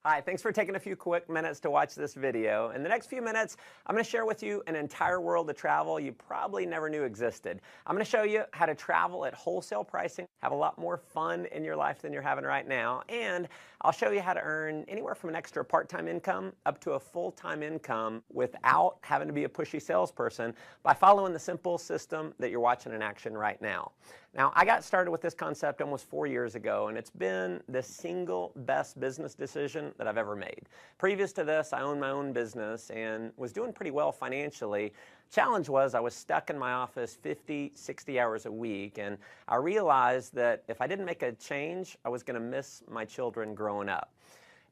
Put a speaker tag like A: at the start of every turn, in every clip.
A: Hi, thanks for taking a few quick minutes to watch this video. In the next few minutes, I'm going to share with you an entire world of travel you probably never knew existed. I'm going to show you how to travel at wholesale pricing, have a lot more fun in your life than you're having right now, and I'll show you how to earn anywhere from an extra part-time income up to a full-time income without having to be a pushy salesperson by following the simple system that you're watching in action right now. Now, I got started with this concept almost 4 years ago, and it's been the single best business decision that I've ever made. Previous to this, I owned my own business and was doing pretty well financially. Challenge was I was stuck in my office 50, 60 hours a week, and I realized that if I didn't make a change, I was going to miss my children growing up.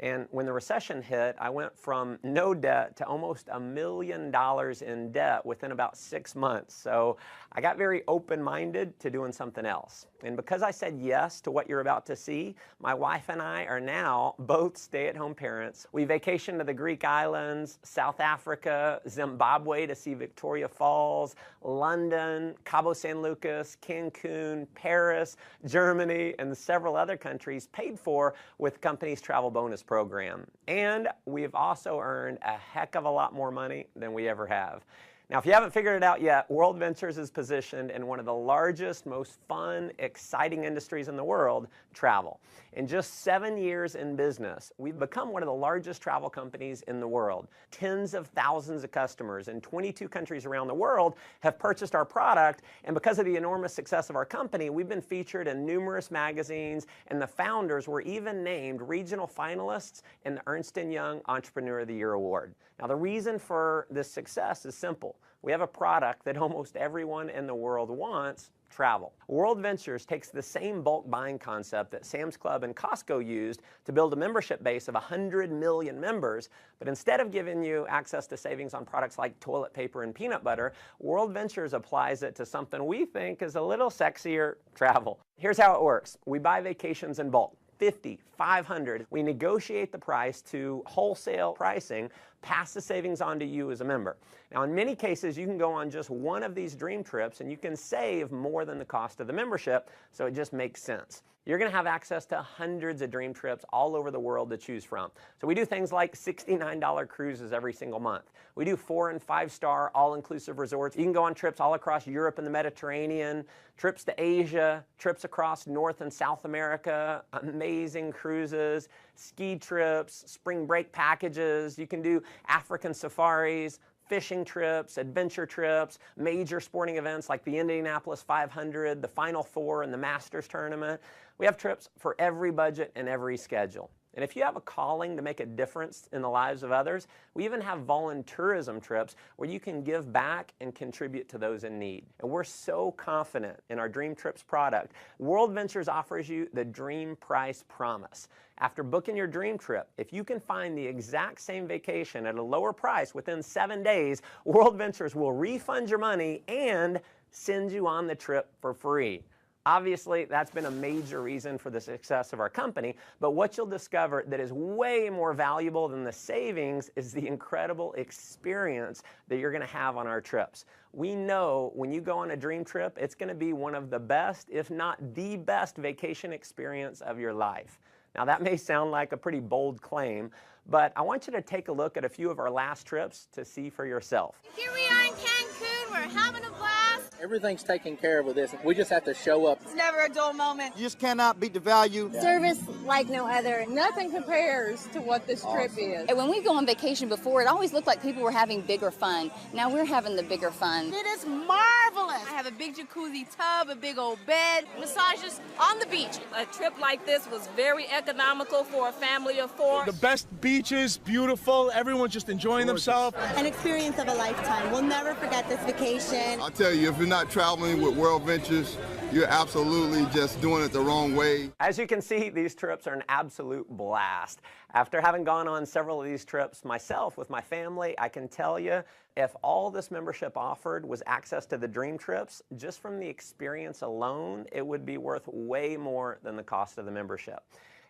A: And when the recession hit, I went from no debt to almost $1 million in debt within about 6 months. So I got very open-minded to doing something else. And because I said yes to what you're about to see, my wife and I are now both stay-at-home parents. We vacationed to the Greek islands, South Africa, Zimbabwe to see Victoria Falls, London, Cabo San Lucas, Cancun, Paris, Germany, and several other countries paid for with the company's travel bonus program. And we've also earned a heck of a lot more money than we ever have. Now, if you haven't figured it out yet, WorldVentures is positioned in one of the largest, most fun, exciting industries in the world, travel. In just 7 years in business, we've become one of the largest travel companies in the world. Tens of thousands of customers in 22 countries around the world have purchased our product, and because of the enormous success of our company, we've been featured in numerous magazines, and the founders were even named regional finalists in the Ernst & Young Entrepreneur of the Year Award. Now, the reason for this success is simple. We have a product that almost everyone in the world wants: travel. WorldVentures takes the same bulk buying concept that Sam's Club and Costco used to build a membership base of 100 million members, but instead of giving you access to savings on products like toilet paper and peanut butter, WorldVentures applies it to something we think is a little sexier: travel. Here's how it works. We buy vacations in bulk. 50, 500. We negotiate the price to wholesale pricing, pass the savings on to you as a member. Now, in many cases, you can go on just one of these dream trips and you can save more than the cost of the membership, so it just makes sense. You're going to have access to hundreds of dream trips all over the world to choose from. So we do things like $69 cruises every single month. We do 4- and 5-star all-inclusive resorts. You can go on trips all across Europe and the Mediterranean, trips to Asia, trips across North and South America, amazing cruises, ski trips, spring break packages. You can do African safaris, fishing trips, adventure trips, major sporting events like the Indianapolis 500, the Final Four, and the Masters tournament. We have trips for every budget and every schedule. And if you have a calling to make a difference in the lives of others, we even have volunteerism trips where you can give back and contribute to those in need. And we're so confident in our Dream Trips product. WorldVentures offers you the Dream Price Promise. After booking your dream trip, if you can find the exact same vacation at a lower price within 7 days, WorldVentures will refund your money and send you on the trip for free. Obviously, that's been a major reason for the success of our company, but what you'll discover that is way more valuable than the savings is the incredible experience that you're going to have on our trips. We know when you go on a dream trip, it's going to be one of the best, if not the best, vacation experience of your life. Now, that may sound like a pretty bold claim, but I want you to take a look at a few of our last trips to see for yourself.
B: Here we are in Cancun. We're having a blast.
C: Everything's taken care of with this. We just have to show up.
B: It's never a dull moment.
D: You just cannot beat the value.
E: Service like no other. Nothing compares to what this trip is.
F: And when we go on vacation before, it always looked like people were having bigger fun. Now we're having the bigger fun.
B: It is marvelous. I have a big jacuzzi tub, a big old bed, massages on the beach.
G: A trip like this was very economical for a family of 4.
H: The best beaches, beautiful, everyone's just enjoying themselves.
I: An experience of a lifetime. We'll never forget this vacation.
J: I'll tell you, if you're not traveling with WorldVentures, you're absolutely just doing it the wrong way.
A: As you can see, these trips are an absolute blast. After having gone on several of these trips myself with my family, I can tell you, if all this membership offered was access to the dream trips, just from the experience alone, it would be worth way more than the cost of the membership.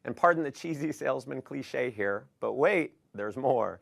A: And pardon the cheesy salesman cliche here, but wait, there's more.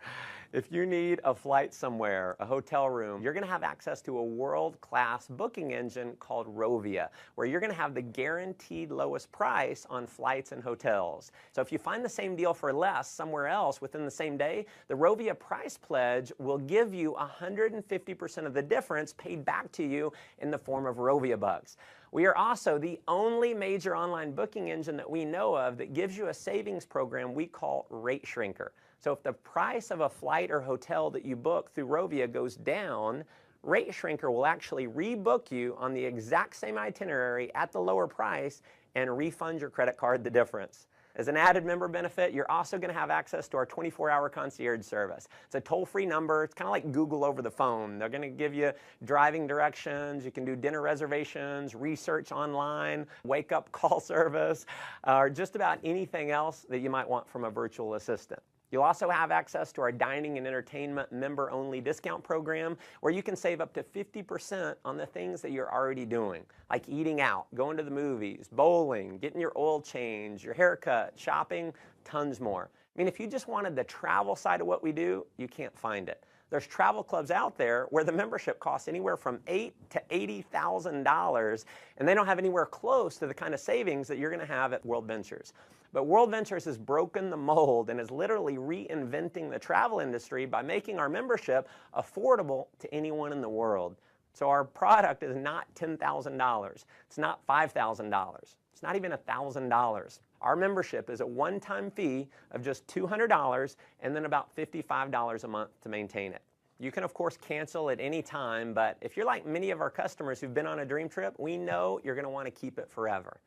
A: If you need a flight somewhere, a hotel room, you're going to have access to a world-class booking engine called Rovia, where you're going to have the guaranteed lowest price on flights and hotels. So if you find the same deal for less somewhere else within the same day, the Rovia price pledge will give you 150% of the difference paid back to you in the form of Rovia bucks. We are also the only major online booking engine that we know of that gives you a savings program we call Rate Shrinker. So if the price of a flight or hotel that you book through Rovia goes down, Rate Shrinker will actually rebook you on the exact same itinerary at the lower price and refund your credit card the difference. As an added member benefit, you're also going to have access to our 24-hour concierge service. It's a toll-free number. It's kind of like Google over the phone. They're going to give you driving directions. You can do dinner reservations, research online, wake-up call service, or just about anything else that you might want from a virtual assistant. You'll also have access to our dining and entertainment member-only discount program where you can save up to 50% on the things that you're already doing, like eating out, going to the movies, bowling, getting your oil change, your haircut, shopping, tons more. I mean, if you just wanted the travel side of what we do, you can't find it. There's travel clubs out there where the membership costs anywhere from $8,000 to $80,000, and they don't have anywhere close to the kind of savings that you're going to have at WorldVentures. But WorldVentures has broken the mold and is literally reinventing the travel industry by making our membership affordable to anyone in the world. So our product is not $10,000. It's not $5,000. It's not even $1,000. Our membership is a one-time fee of just $200 and then about $55 a month to maintain it. You can, of course, cancel at any time, but if you're like many of our customers who've been on a dream trip, we know you're going to want to keep it forever.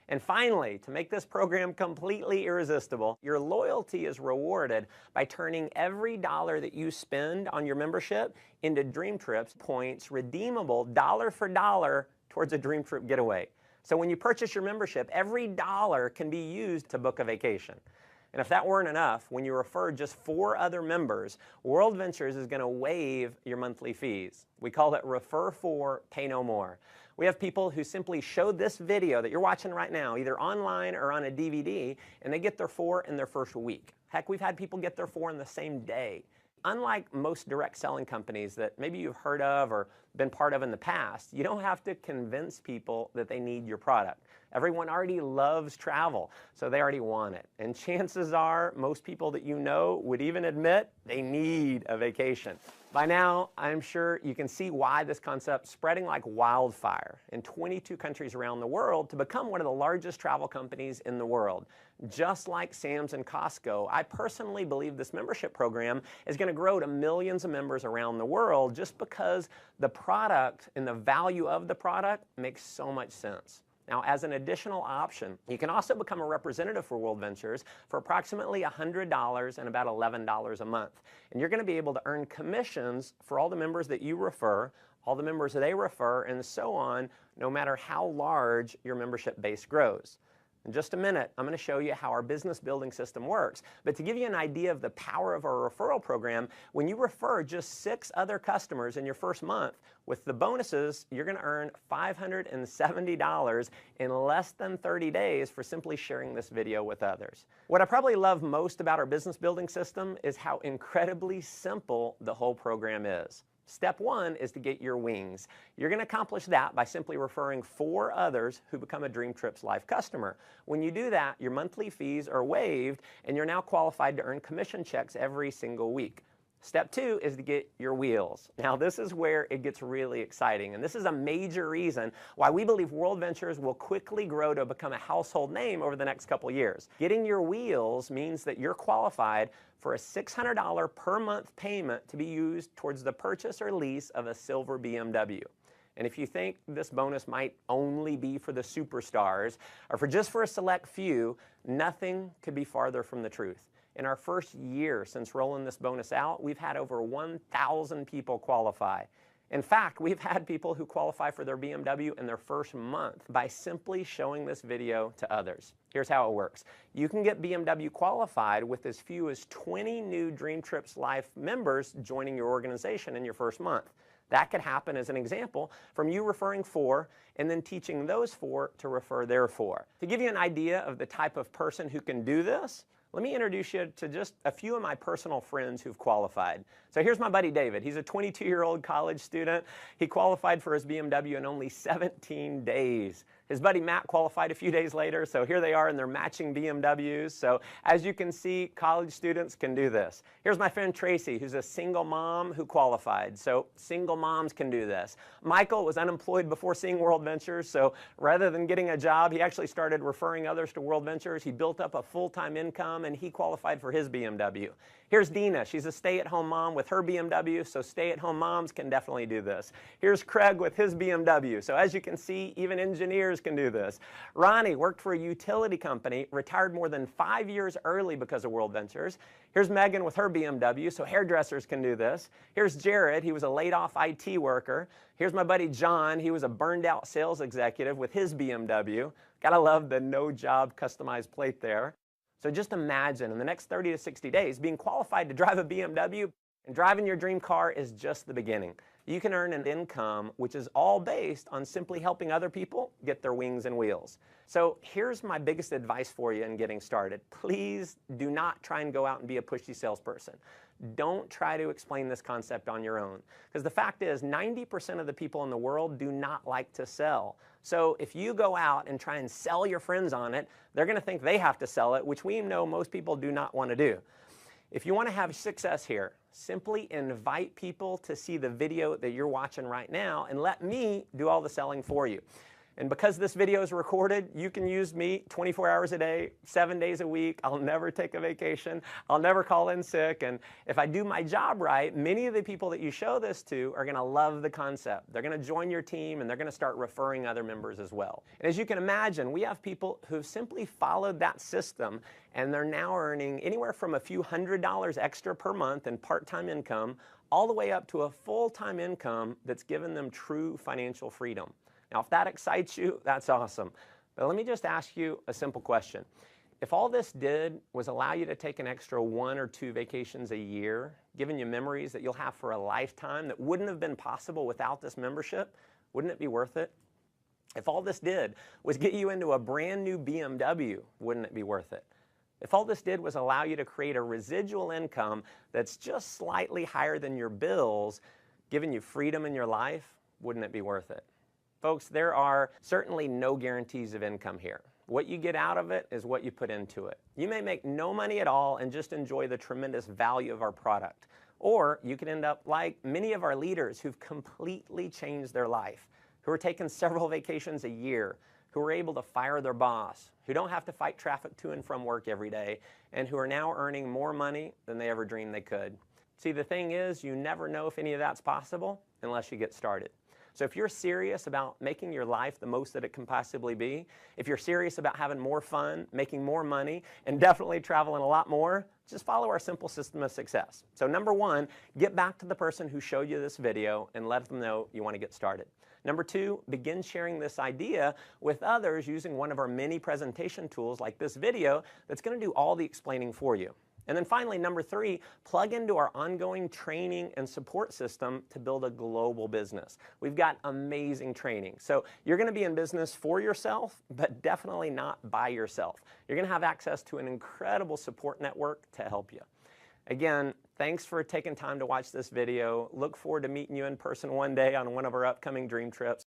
A: And finally, to make this program completely irresistible, your loyalty is rewarded by turning every dollar that you spend on your membership into Dream Trips points redeemable dollar for dollar towards a Dream Trip getaway. So when you purchase your membership, every dollar can be used to book a vacation. And if that weren't enough, when you refer just 4 other members, WorldVentures is going to waive your monthly fees. We call it Refer 4, Pay No More. We have people who simply show this video that you're watching right now, either online or on a DVD, and they get their 4 in their first week. Heck, we've had people get their 4 in the same day. Unlike most direct selling companies that maybe you've heard of or been part of in the past, you don't have to convince people that they need your product. Everyone already loves travel, so they already want it. And chances are most people that you know would even admit they need a vacation. By now, I'm sure you can see why this concept's spreading like wildfire in 22 countries around the world to become one of the largest travel companies in the world. Just like Sam's and Costco, I personally believe this membership program is going to grow to millions of members around the world just because the product and the value of the product makes so much sense. Now, as an additional option, you can also become a representative for WorldVentures for approximately $100 and about $11 a month. And you're going to be able to earn commissions for all the members that you refer, all the members that they refer, and so on, no matter how large your membership base grows. In just a minute, I'm going to show you how our business building system works. But to give you an idea of the power of our referral program, when you refer just 6 other customers in your first month, with the bonuses, you're going to earn $570 in less than 30 days for simply sharing this video with others. What I probably love most about our business building system is how incredibly simple the whole program is. Step 1 is to get your wings. You're going to accomplish that by simply referring 4 others who become a Dream Trips Life customer. When you do that, your monthly fees are waived and you're now qualified to earn commission checks every single week. Step 2 is to get your wheels. Now, this is where it gets really exciting, and this is a major reason why we believe WorldVentures will quickly grow to become a household name over the next couple years. Getting your wheels means that you're qualified for a $600 per month payment to be used towards the purchase or lease of a silver BMW. And if you think this bonus might only be for the superstars or for just a select few, nothing could be farther from the truth. In our first year since rolling this bonus out, we've had over 1,000 people qualify. In fact, we've had people who qualify for their BMW in their first month by simply showing this video to others. Here's how it works. You can get BMW qualified with as few as 20 new Dream Trips Life members joining your organization in your first month. That could happen, as an example, from you referring 4 and then teaching those 4 to refer their 4. To give you an idea of the type of person who can do this, let me introduce you to just a few of my personal friends who've qualified. So here's my buddy David. He's a 22-year-old college student. He qualified for his BMW in only 17 days. His buddy Matt qualified a few days later, so here they are in their matching BMWs. So as you can see, college students can do this. Here's my friend Tracy, who's a single mom who qualified. So single moms can do this. Michael was unemployed before seeing WorldVentures, so rather than getting a job, he actually started referring others to WorldVentures. He built up a full-time income, and he qualified for his BMW. Here's Dina. She's a stay-at-home mom with her BMW, so stay-at-home moms can definitely do this. Here's Craig with his BMW. So as you can see, even engineers can do this. Ronnie worked for a utility company, retired more than 5 years early because of WorldVentures. Here's Megan with her BMW, so hairdressers can do this. Here's Jared. He was a laid-off IT worker. Here's my buddy John. He was a burned-out sales executive with his BMW. Gotta love the no-job customized plate there. So just imagine in the next 30 to 60 days being qualified to drive a BMW, and driving your dream car is just the beginning. You can earn an income which is all based on simply helping other people get their wings and wheels. So here's my biggest advice for you in getting started. Please do not try and go out and be a pushy salesperson. Don't try to explain this concept on your own. Because the fact is, 90% of the people in the world do not like to sell. So if you go out and try and sell your friends on it, they're going to think they have to sell it, which we know most people do not want to do. If you want to have success here, simply invite people to see the video that you're watching right now and let me do all the selling for you. And because this video is recorded, you can use me 24 hours a day, 7 days a week. I'll never take a vacation. I'll never call in sick. And if I do my job right, many of the people that you show this to are going to love the concept. They're going to join your team, and they're going to start referring other members as well. And as you can imagine, we have people who've simply followed that system, and they're now earning anywhere from a few $100s extra per month in part-time income, all the way up to a full-time income that's given them true financial freedom. Now, if that excites you, that's awesome. But let me just ask you a simple question. If all this did was allow you to take an extra 1 or 2 vacations a year, giving you memories that you'll have for a lifetime that wouldn't have been possible without this membership, wouldn't it be worth it? If all this did was get you into a brand new BMW, wouldn't it be worth it? If all this did was allow you to create a residual income that's just slightly higher than your bills, giving you freedom in your life, wouldn't it be worth it? Folks, there are certainly no guarantees of income here. What you get out of it is what you put into it. You may make no money at all and just enjoy the tremendous value of our product. Or you could end up like many of our leaders who've completely changed their life, who are taking several vacations a year, who are able to fire their boss, who don't have to fight traffic to and from work every day, and who are now earning more money than they ever dreamed they could. See, the thing is, you never know if any of that's possible unless you get started. So if you're serious about making your life the most that it can possibly be, if you're serious about having more fun, making more money, and definitely traveling a lot more, just follow our simple system of success. So number 1, get back to the person who showed you this video and let them know you want to get started. Number 2, begin sharing this idea with others using one of our many presentation tools like this video that's going to do all the explaining for you. And then finally, number 3, plug into our ongoing training and support system to build a global business. We've got amazing training. So you're going to be in business for yourself, but definitely not by yourself. You're going to have access to an incredible support network to help you. Again, thanks for taking time to watch this video. Look forward to meeting you in person one day on one of our upcoming dream trips.